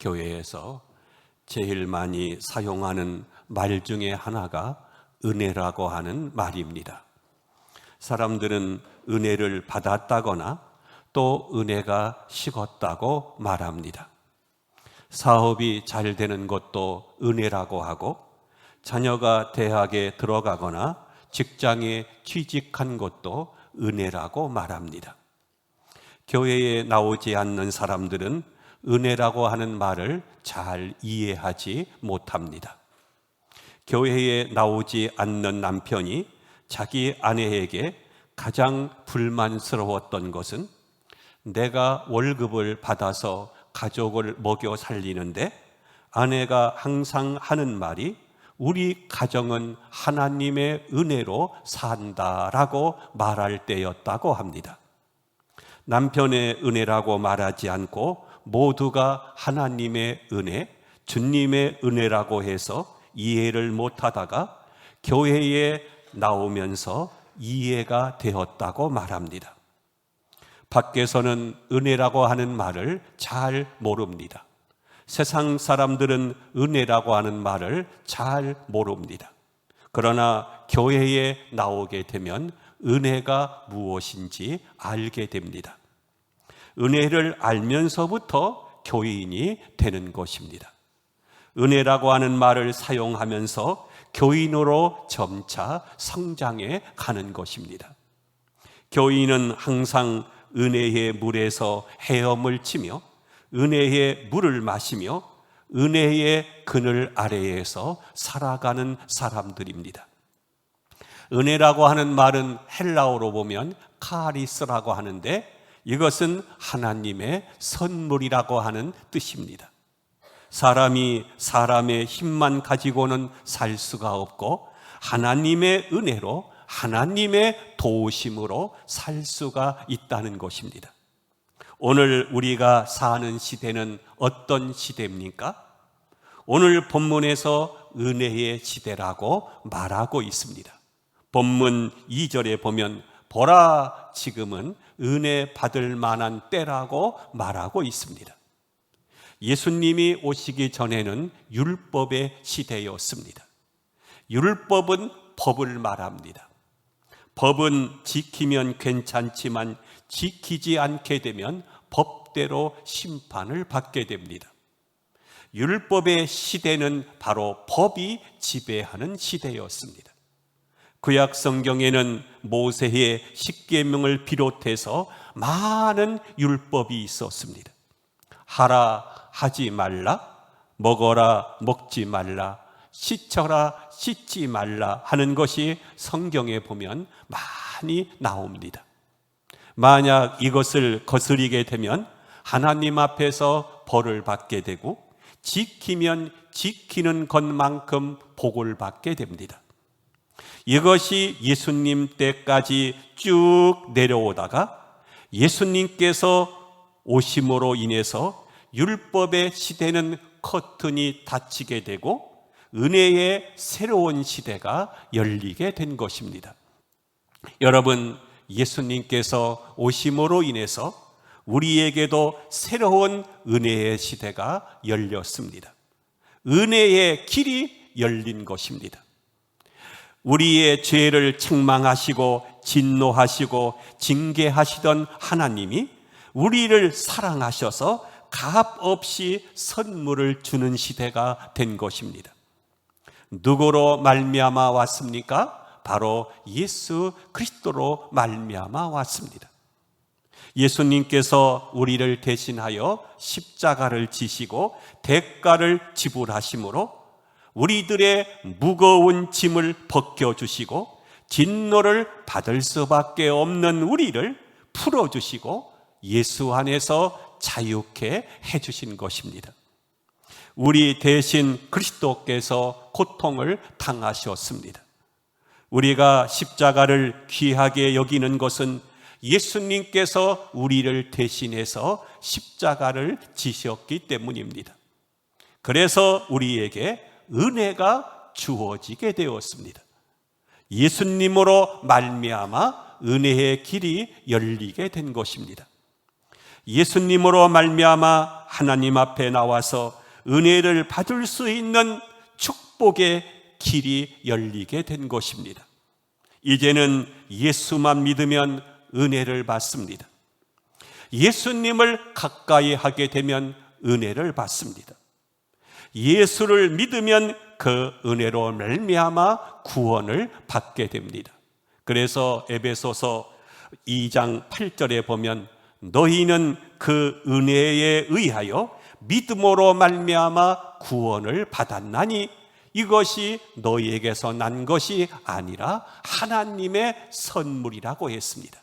교회에서 제일 많이 사용하는 말 중에 하나가 은혜라고 하는 말입니다. 사람들은 은혜를 받았다거나 또 은혜가 식었다고 말합니다. 사업이 잘 되는 것도 은혜라고 하고, 자녀가 대학에 들어가거나 직장에 취직한 것도 은혜라고 말합니다. 교회에 나오지 않는 사람들은 은혜라고 하는 말을 잘 이해하지 못합니다. 교회에 나오지 않는 남편이 자기 아내에게 가장 불만스러웠던 것은, 내가 월급을 받아서 가족을 먹여 살리는데 아내가 항상 하는 말이 우리 가정은 하나님의 은혜로 산다라고 말할 때였다고 합니다. 남편의 은혜라고 말하지 않고 모두가 하나님의 은혜, 주님의 은혜라고 해서 이해를 못하다가 교회에 나오면서 이해가 되었다고 말합니다. 밖에서는 은혜라고 하는 말을 잘 모릅니다. 세상 사람들은 은혜라고 하는 말을 잘 모릅니다. 그러나 교회에 나오게 되면 은혜가 무엇인지 알게 됩니다. 은혜를 알면서부터 교인이 되는 것입니다. 은혜라고 하는 말을 사용하면서 교인으로 점차 성장해 가는 것입니다. 교인은 항상 은혜의 물에서 헤엄을 치며 은혜의 물을 마시며 은혜의 그늘 아래에서 살아가는 사람들입니다. 은혜라고 하는 말은 헬라어로 보면 카리스라고 하는데, 이것은 하나님의 선물이라고 하는 뜻입니다. 사람이 사람의 힘만 가지고는 살 수가 없고 하나님의 은혜로, 하나님의 도우심으로 살 수가 있다는 것입니다. 오늘 우리가 사는 시대는 어떤 시대입니까? 오늘 본문에서 은혜의 시대라고 말하고 있습니다. 본문 2절에 보면 보라, 지금은 은혜 받을 만한 때라고 말하고 있습니다. 예수님이 오시기 전에는 율법의 시대였습니다. 율법은 법을 말합니다. 법은 지키면 괜찮지만 지키지 않게 되면 법대로 심판을 받게 됩니다. 율법의 시대는 바로 법이 지배하는 시대였습니다. 구약 성경에는 모세의 십계명을 비롯해서 많은 율법이 있었습니다. 하라, 하지 말라, 먹어라, 먹지 말라, 씻어라, 씻지 말라 하는 것이 성경에 보면 많이 나옵니다. 만약 이것을 거스리게 되면 하나님 앞에서 벌을 받게 되고, 지키면 지키는 것만큼 복을 받게 됩니다. 이것이 예수님 때까지 쭉 내려오다가 예수님께서 오심으로 인해서 율법의 시대는 커튼이 닫히게 되고 은혜의 새로운 시대가 열리게 된 것입니다. 여러분, 예수님께서 오심으로 인해서 우리에게도 새로운 은혜의 시대가 열렸습니다. 은혜의 길이 열린 것입니다. 우리의 죄를 책망하시고 진노하시고 징계하시던 하나님이 우리를 사랑하셔서 값 없이 선물을 주는 시대가 된 것입니다. 누구로 말미암아 왔습니까? 바로 예수 그리스도로 말미암아 왔습니다. 예수님께서 우리를 대신하여 십자가를 지시고 대가를 지불하심으로 우리들의 무거운 짐을 벗겨주시고 진노를 받을 수밖에 없는 우리를 풀어주시고 예수 안에서 자유케 해주신 것입니다. 우리 대신 그리스도께서 고통을 당하셨습니다. 우리가 십자가를 귀하게 여기는 것은 예수님께서 우리를 대신해서 십자가를 지셨기 때문입니다. 그래서 우리에게 은혜가 주어지게 되었습니다. 예수님으로 말미암아 은혜의 길이 열리게 된 것입니다. 예수님으로 말미암아 하나님 앞에 나와서 은혜를 받을 수 있는 축복의 길이 열리게 된 것입니다. 이제는 예수만 믿으면 은혜를 받습니다. 예수님을 가까이 하게 되면 은혜를 받습니다. 예수를 믿으면 그 은혜로 말미암아 구원을 받게 됩니다. 그래서 에베소서 2장 8절에 보면 너희는 그 은혜에 의하여 믿음으로 말미암아 구원을 받았나니 이것이 너희에게서 난 것이 아니라 하나님의 선물이라고 했습니다.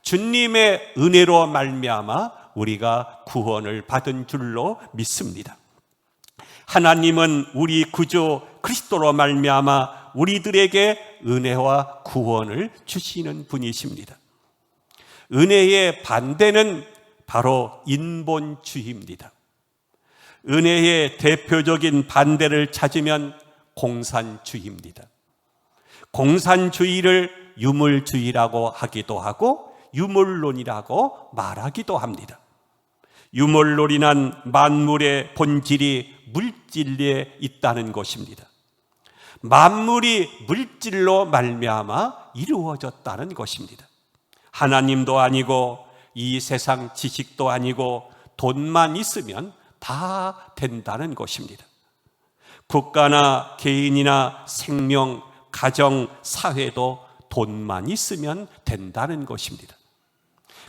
주님의 은혜로 말미암아 우리가 구원을 받은 줄로 믿습니다. 하나님은 우리 구주 그리스도로 말미암아 우리들에게 은혜와 구원을 주시는 분이십니다. 은혜의 반대는 바로 인본주의입니다. 은혜의 대표적인 반대를 찾으면 공산주의입니다. 공산주의를 유물주의라고 하기도 하고 유물론이라고 말하기도 합니다. 유물론이란 만물의 본질이 물질에 있다는 것입니다. 만물이 물질로 말미암아 이루어졌다는 것입니다. 하나님도 아니고 이 세상 지식도 아니고 돈만 있으면 다 된다는 것입니다. 국가나 개인이나 생명, 가정, 사회도 돈만 있으면 된다는 것입니다.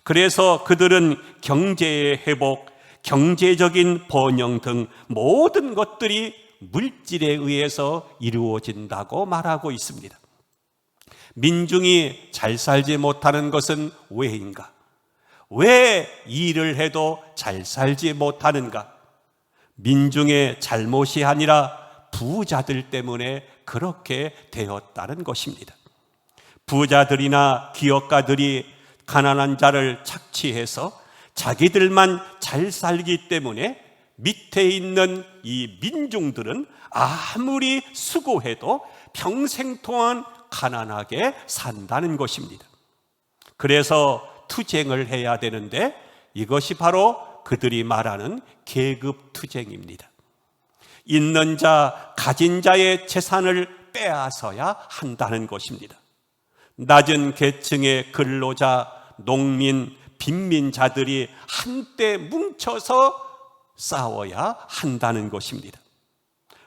그래서 그들은 경제의 회복, 경제적인 번영 등 모든 것들이 물질에 의해서 이루어진다고 말하고 있습니다. 민중이 잘 살지 못하는 것은 왜인가? 왜 일을 해도 잘 살지 못하는가? 민중의 잘못이 아니라 부자들 때문에 그렇게 되었다는 것입니다. 부자들이나 기업가들이 가난한 자를 착취해서 자기들만 잘 살기 때문에 밑에 있는 이 민중들은 아무리 수고해도 평생 동안 가난하게 산다는 것입니다. 그래서 투쟁을 해야 되는데 이것이 바로 그들이 말하는 계급투쟁입니다. 있는 자, 가진 자의 재산을 빼앗아야 한다는 것입니다. 낮은 계층의 근로자, 농민, 빈민자들이 한때 뭉쳐서 싸워야 한다는 것입니다.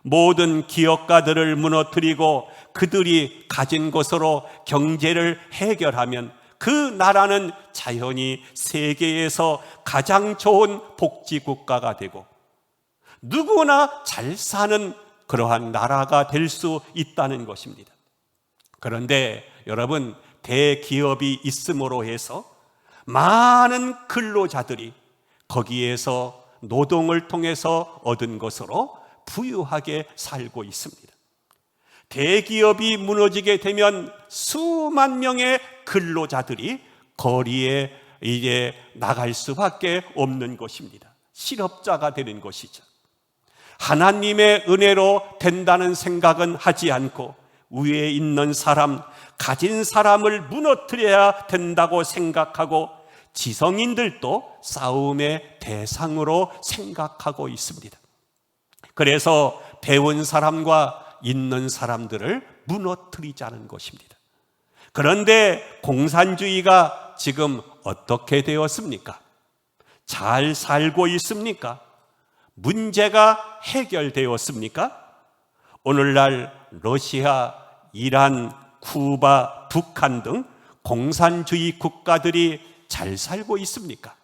모든 기업가들을 무너뜨리고 그들이 가진 것으로 경제를 해결하면 그 나라는 자연히 세계에서 가장 좋은 복지국가가 되고 누구나 잘 사는 그러한 나라가 될 수 있다는 것입니다. 그런데 여러분, 대기업이 있음으로 해서 많은 근로자들이 거기에서 노동을 통해서 얻은 것으로 부유하게 살고 있습니다. 대기업이 무너지게 되면 수만 명의 근로자들이 거리에 이제 나갈 수밖에 없는 것입니다. 실업자가 되는 것이죠. 하나님의 은혜로 된다는 생각은 하지 않고 위에 있는 사람, 가진 사람을 무너뜨려야 된다고 생각하고 지성인들도 싸움의 대상으로 생각하고 있습니다. 그래서 배운 사람과 있는 사람들을 무너뜨리자는 것입니다. 그런데 공산주의가 지금 어떻게 되었습니까? 잘 살고 있습니까? 문제가 해결되었습니까? 오늘날 러시아, 이란, 쿠바, 북한 등 공산주의 국가들이 잘 살고 있습니까?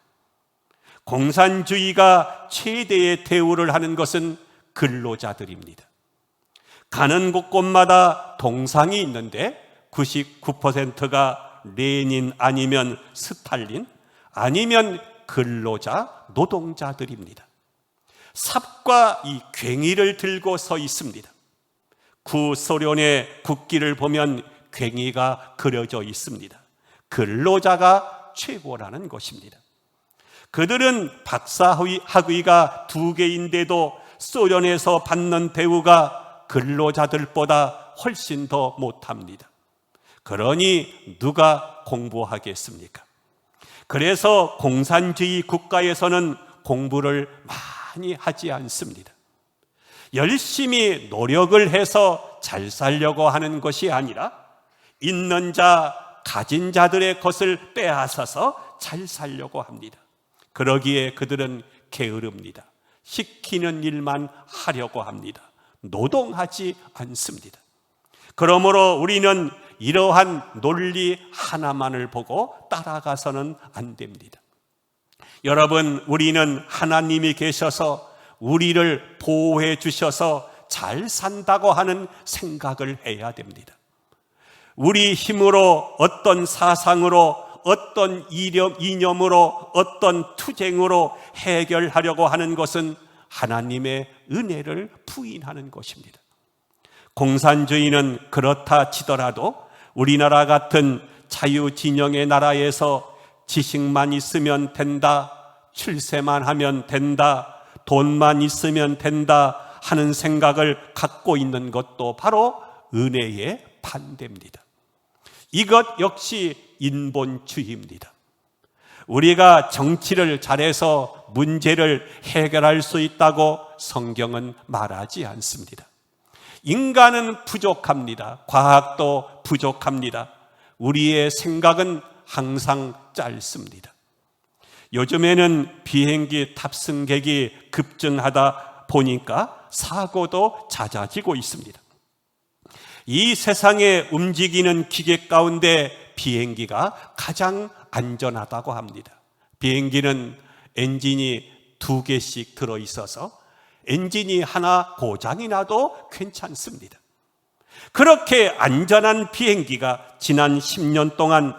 공산주의가 최대의 대우를 하는 것은 근로자들입니다. 가는 곳곳마다 동상이 있는데 99%가 레닌 아니면 스탈린 아니면 근로자, 노동자들입니다. 삽과 이 괭이를 들고 서 있습니다. 구소련의 국기를 보면 괭이가 그려져 있습니다. 근로자가 최고라는 것입니다. 그들은 박사학위가 2개인데도 소련에서 받는 대우가 근로자들보다 훨씬 더 못합니다. 그러니 누가 공부하겠습니까? 그래서 공산주의 국가에서는 공부를 많이 하지 않습니다. 열심히 노력을 해서 잘 살려고 하는 것이 아니라 있는 자, 가진 자들의 것을 빼앗아서 잘 살려고 합니다. 그러기에 그들은 게으릅니다. 시키는 일만 하려고 합니다. 노동하지 않습니다. 그러므로 우리는 이러한 논리 하나만을 보고 따라가서는 안 됩니다. 여러분, 우리는 하나님이 계셔서 우리를 보호해 주셔서 잘 산다고 하는 생각을 해야 됩니다. 우리 힘으로, 어떤 사상으로, 어떤 이념으로, 어떤 투쟁으로 해결하려고 하는 것은 하나님의 은혜를 부인하는 것입니다. 공산주의는 그렇다 치더라도 우리나라 같은 자유진영의 나라에서 지식만 있으면 된다, 출세만 하면 된다, 돈만 있으면 된다 하는 생각을 갖고 있는 것도 바로 은혜의 반대입니다. 이것 역시 인본주의입니다. 우리가 정치를 잘해서 문제를 해결할 수 있다고 성경은 말하지 않습니다. 인간은 부족합니다. 과학도 부족합니다. 우리의 생각은 항상 짧습니다. 요즘에는 비행기 탑승객이 급증하다 보니까 사고도 잦아지고 있습니다. 이 세상에 움직이는 기계 가운데 비행기가 가장 안전하다고 합니다. 비행기는 엔진이 2개씩 들어있어서 엔진이 하나 고장이 나도 괜찮습니다. 그렇게 안전한 비행기가 지난 10년 동안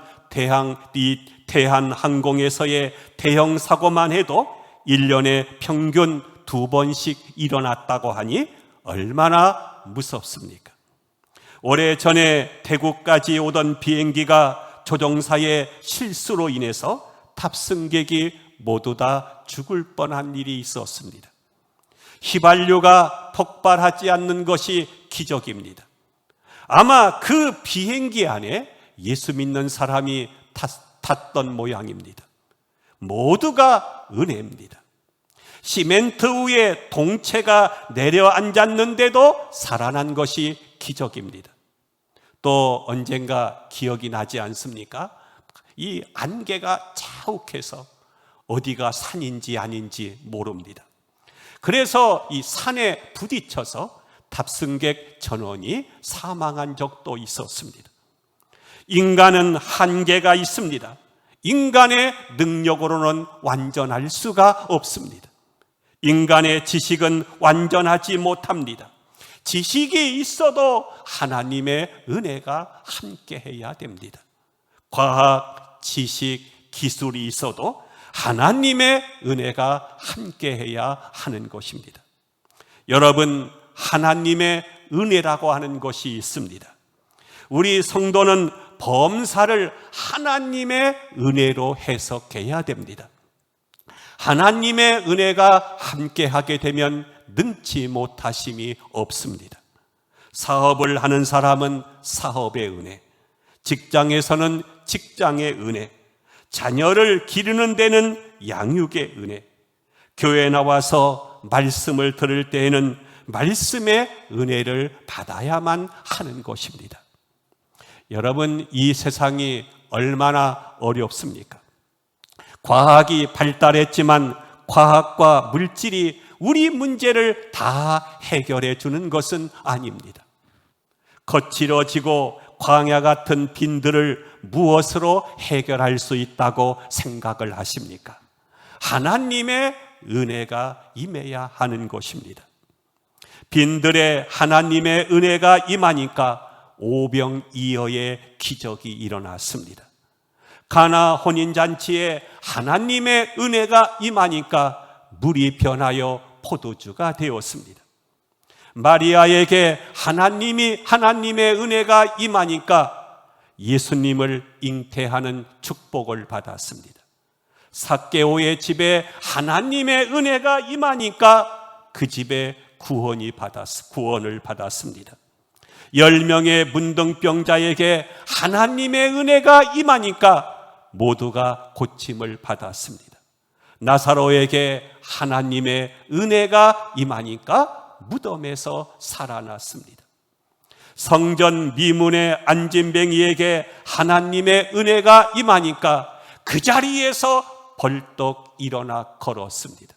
대한항공에서의 대형 사고만 해도 1년에 평균 2번씩 일어났다고 하니 얼마나 무섭습니까? 오래전에 대구까지 오던 비행기가 조종사의 실수로 인해서 탑승객이 모두 다 죽을 뻔한 일이 있었습니다. 휘발유가 폭발하지 않는 것이 기적입니다. 아마 그 비행기 안에 예수 믿는 사람이 탔던 모양입니다. 모두가 은혜입니다. 시멘트 위에 동체가 내려앉았는데도 살아난 것이 기적입니다. 또 언젠가 기억이 나지 않습니까? 이 안개가 자욱해서 어디가 산인지 아닌지 모릅니다. 그래서 이 산에 부딪혀서 탑승객 전원이 사망한 적도 있었습니다. 인간은 한계가 있습니다. 인간의 능력으로는 완전할 수가 없습니다. 인간의 지식은 완전하지 못합니다. 지식이 있어도 하나님의 은혜가 함께해야 됩니다. 과학, 지식, 기술이 있어도 하나님의 은혜가 함께해야 하는 것입니다. 여러분, 하나님의 은혜라고 하는 것이 있습니다. 우리 성도는 범사를 하나님의 은혜로 해석해야 됩니다. 하나님의 은혜가 함께하게 되면 능치 못하심이 없습니다. 사업을 하는 사람은 사업의 은혜, 직장에서는 직장의 은혜, 자녀를 기르는 데는 양육의 은혜, 교회 나와서 말씀을 들을 때에는 말씀의 은혜를 받아야만 하는 것입니다. 여러분, 이 세상이 얼마나 어렵습니까? 과학이 발달했지만 과학과 물질이 우리 문제를 다 해결해 주는 것은 아닙니다. 거칠어지고 광야 같은 빈들을 무엇으로 해결할 수 있다고 생각을 하십니까? 하나님의 은혜가 임해야 하는 것입니다. 빈들에 하나님의 은혜가 임하니까 오병이어의 기적이 일어났습니다. 가나 혼인잔치에 하나님의 은혜가 임하니까 물이 변하여 포도주가 되었습니다. 마리아에게 하나님의 은혜가 임하니까 예수님을 잉태하는 축복을 받았습니다. 삭개오의 집에 하나님의 은혜가 임하니까 그 집에 구원을 받았습니다. 10명의 문둥병자에게 하나님의 은혜가 임하니까 모두가 고침을 받았습니다. 나사로에게 하나님의 은혜가 임하니까 무덤에서 살아났습니다. 성전 미문의 안진뱅이에게 하나님의 은혜가 임하니까 그 자리에서 벌떡 일어나 걸었습니다.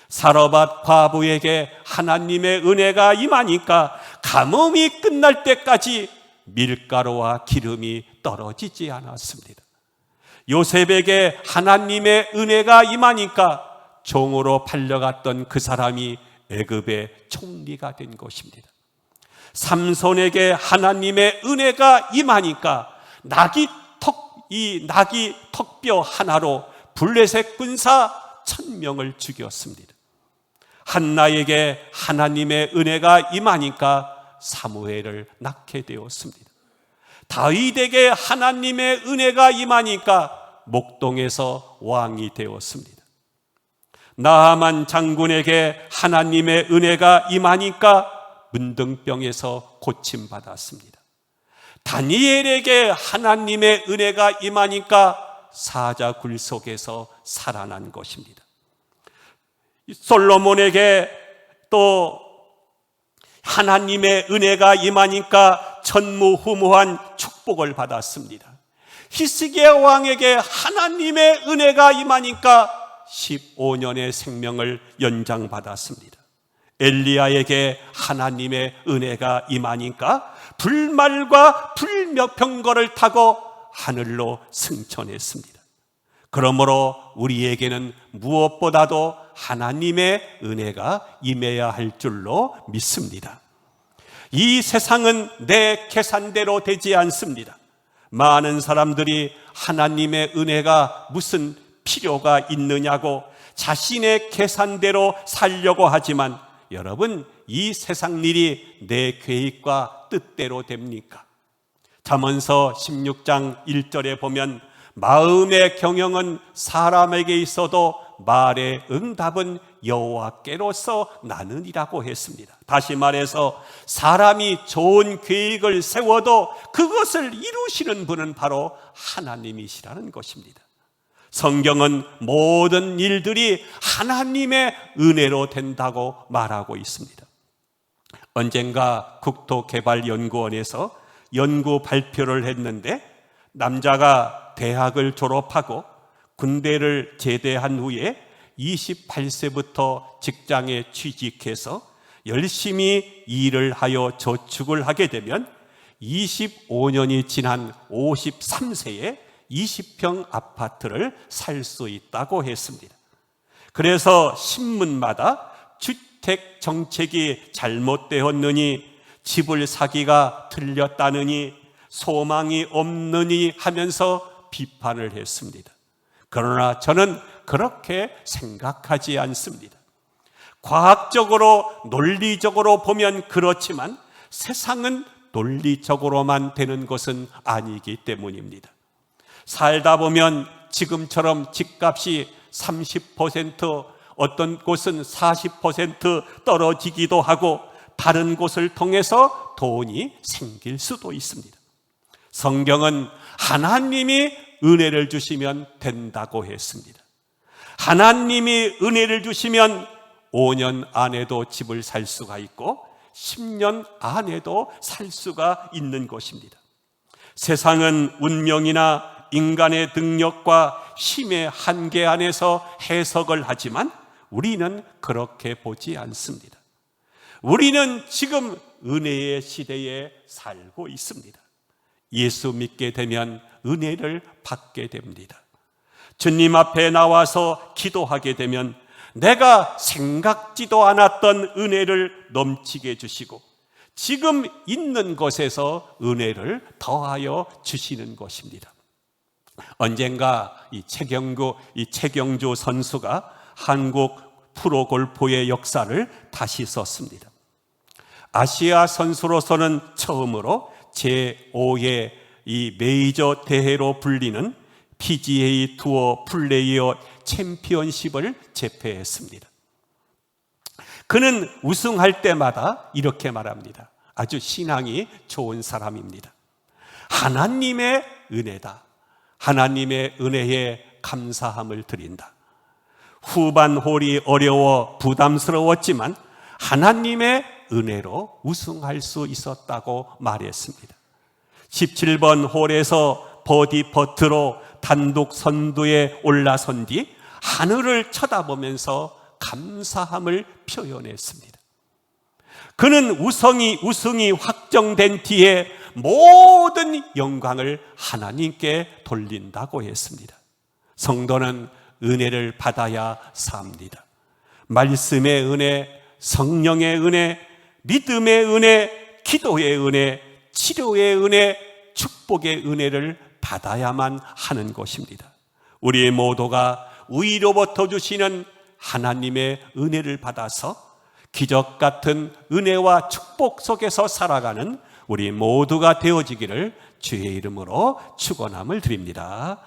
사르밧 과부에게 하나님의 은혜가 임하니까 가뭄이 끝날 때까지 밀가루와 기름이 떨어지지 않았습니다. 요셉에게 하나님의 은혜가 임하니까 종으로 팔려갔던 그 사람이 애굽의 총리가 된 것입니다. 삼손에게 하나님의 은혜가 임하니까 나귀 턱뼈 하나로 블레셋 군사 1000명을 죽였습니다. 한나에게 하나님의 은혜가 임하니까 사무엘을 낳게 되었습니다. 다윗에게 하나님의 은혜가 임하니까 목동에서 왕이 되었습니다. 나하만 장군에게 하나님의 은혜가 임하니까 문둥병에서 고침받았습니다. 다니엘에게 하나님의 은혜가 임하니까 사자굴 속에서 살아난 것입니다. 솔로몬에게 또 하나님의 은혜가 임하니까 전무후무한 축복을 받았습니다. 히스기야 왕에게 하나님의 은혜가 임하니까 15년의 생명을 연장받았습니다. 엘리야에게 하나님의 은혜가 임하니까 불말과 불병거를 타고 하늘로 승천했습니다. 그러므로 우리에게는 무엇보다도 하나님의 은혜가 임해야 할 줄로 믿습니다. 이 세상은 내 계산대로 되지 않습니다. 많은 사람들이 하나님의 은혜가 무슨 필요가 있느냐고 자신의 계산대로 살려고 하지만 여러분, 이 세상 일이 내 계획과 뜻대로 됩니까? 잠언서 16장 1절에 보면 마음의 경영은 사람에게 있어도 말의 응답은 여호와께로서 나느니라고 했습니다. 다시 말해서 사람이 좋은 계획을 세워도 그것을 이루시는 분은 바로 하나님이시라는 것입니다. 성경은 모든 일들이 하나님의 은혜로 된다고 말하고 있습니다. 언젠가 국토개발연구원에서 연구 발표를 했는데 남자가 대학을 졸업하고 군대를 제대한 후에 28세부터 직장에 취직해서 열심히 일을 하여 저축을 하게 되면 25년이 지난 53세에 20평 아파트를 살 수 있다고 했습니다. 그래서 신문마다 주택 정책이 잘못되었느니, 집을 사기가 틀렸다느니, 소망이 없느니 하면서 비판을 했습니다. 그러나 저는 그렇게 생각하지 않습니다. 과학적으로 논리적으로 보면 그렇지만 세상은 논리적으로만 되는 것은 아니기 때문입니다. 살다 보면 지금처럼 집값이 30%, 어떤 곳은 40% 떨어지기도 하고 다른 곳을 통해서 돈이 생길 수도 있습니다. 성경은 하나님이 은혜를 주시면 된다고 했습니다. 하나님이 은혜를 주시면 5년 안에도 집을 살 수가 있고 10년 안에도 살 수가 있는 것입니다. 세상은 운명이나 인간의 능력과 힘의 한계 안에서 해석을 하지만 우리는 그렇게 보지 않습니다. 우리는 지금 은혜의 시대에 살고 있습니다. 예수 믿게 되면 은혜를 받게 됩니다. 주님 앞에 나와서 기도하게 되면 내가 생각지도 않았던 은혜를 넘치게 주시고 지금 있는 것에서 은혜를 더하여 주시는 것입니다. 언젠가 이 최경주 선수가 한국 프로골프의 역사를 다시 썼습니다. 아시아 선수로서는 처음으로 제5의 이 메이저 대회로 불리는 PGA 투어 플레이어 챔피언십을 제패했습니다. 그는 우승할 때마다 이렇게 말합니다. 아주 신앙이 좋은 사람입니다. 하나님의 은혜다. 하나님의 은혜에 감사함을 드린다. 후반 홀이 어려워 부담스러웠지만 하나님의 은혜로 우승할 수 있었다고 말했습니다. 17번 홀에서 버디 퍼트로 단독 선두에 올라선 뒤 하늘을 쳐다보면서 감사함을 표현했습니다. 그는 우승이 확정된 뒤에 모든 영광을 하나님께 돌린다고 했습니다. 성도는 은혜를 받아야 삽니다. 말씀의 은혜, 성령의 은혜, 믿음의 은혜, 기도의 은혜, 치료의 은혜, 축복의 은혜를 받아야만 하는 것입니다. 우리 모두가 위로부터 주시는 하나님의 은혜를 받아서 기적 같은 은혜와 축복 속에서 살아가는 우리 모두가 되어지기를 주의 이름으로 축원함을 드립니다.